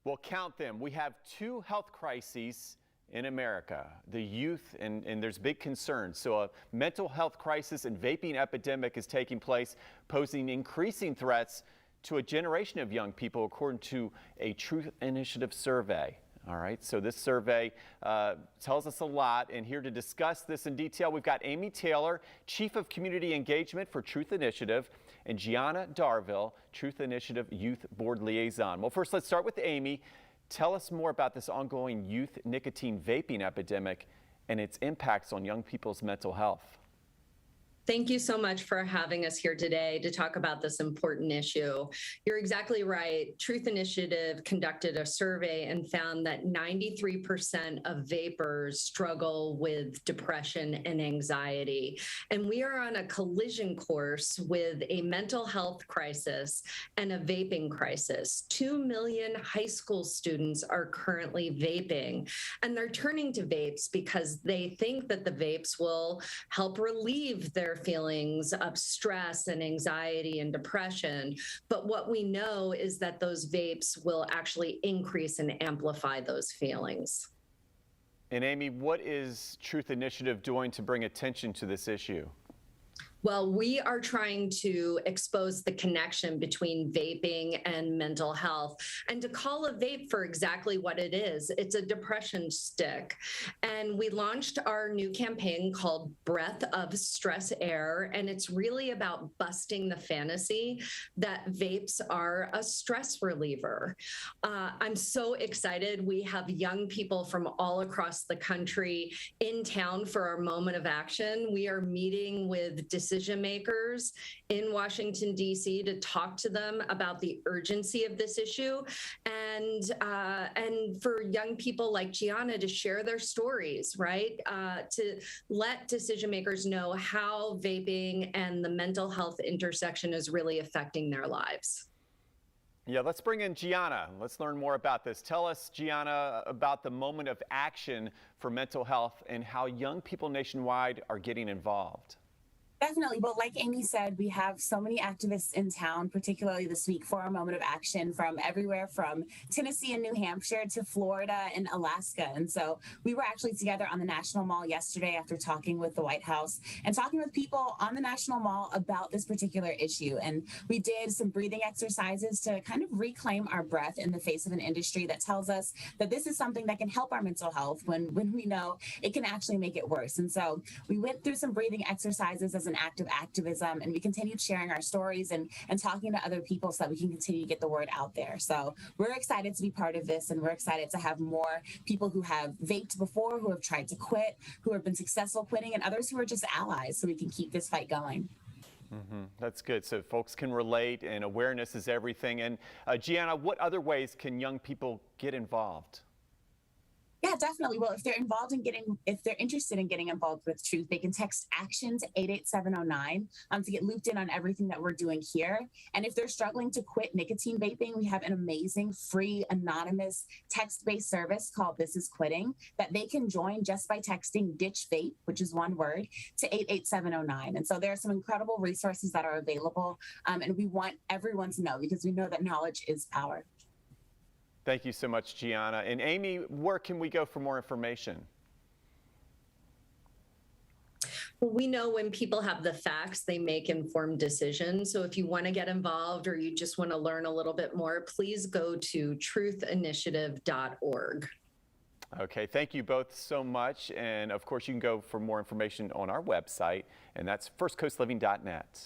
Well, count them. We have two health crises in America, the youth, and there's big concerns. So a mental health crisis and vaping epidemic is taking place, posing increasing threats to a generation of young people, according to a Truth Initiative survey. All right, so this survey tells us a lot, and here to discuss this in detail, we've got Amy Taylor, Chief of Community Engagement for Truth Initiative, and Giana Darville, Truth Initiative Youth Board Liaison. Well, first, let's start with Amy. Tell us more about this ongoing youth nicotine vaping epidemic and its impacts on young people's mental health. Thank you so much for having us here today to talk about this important issue. You're exactly right. Truth Initiative conducted a survey and found that 93% of vapers struggle with depression and anxiety. And we are on a collision course with a mental health crisis and a vaping crisis. 2 million high school students are currently vaping, and they're turning to vapes because they think that the vapes will help relieve their feelings of stress and anxiety and depression. But what we know is that those vapes will actually increase and amplify those feelings. And Amy, what is Truth Initiative doing to bring attention to this issue? Well, we are trying to expose the connection between vaping and mental health and to call a vape for exactly what it is. It's a depression stick. And we launched our new campaign called Breath of Stress Air. And it's really about busting the fantasy that vapes are a stress reliever. I'm so excited. We have young people from all across the country in town for our moment of action. We are meeting with decision makers in Washington, D.C. to talk to them about the urgency of this issue and for young people like Giana to share their stories, right? To let decision makers know how vaping and the mental health intersection is really affecting their lives. Yeah, let's bring in Giana. Let's learn more about this. Tell us, Giana, about the moment of action for mental health and how young people nationwide are getting involved. Definitely. Well, like Amy said, we have so many activists in town, particularly this week for our moment of action from everywhere from Tennessee and New Hampshire to Florida and Alaska. And so we were actually together on the National Mall yesterday after talking with the White House and talking with people on the National Mall about this particular issue. And we did some breathing exercises to kind of reclaim our breath in the face of an industry that tells us that this is something that can help our mental health when we know it can actually make it worse. And so we went through some breathing exercises as an act of activism, and we continued sharing our stories and talking to other people so that we can continue to get the word out there. So we're excited to be part of this, and we're excited to have more people who have vaped before, who have tried to quit, who have been successful quitting, and others who are just allies so we can keep this fight going. That's good. So folks can relate, and awareness is everything. And Giana, what other ways can young people get involved? Yeah, definitely. Well, if they're interested in getting involved with Truth, they can text ACTION to 88709 to get looped in on everything that we're doing here. And if they're struggling to quit nicotine vaping, we have an amazing free anonymous text-based service called This Is Quitting that they can join just by texting Ditch Vape, which is one word, to 88709. And so there are some incredible resources that are available, and we want everyone to know because we know that knowledge is power. Thank you so much, Giana. And Amy, where can we go for more information? Well, we know when people have the facts, they make informed decisions. So if you want to get involved or you just want to learn a little bit more, please go to truthinitiative.org. Okay, thank you both so much. And of course, you can go for more information on our website, and that's firstcoastliving.net.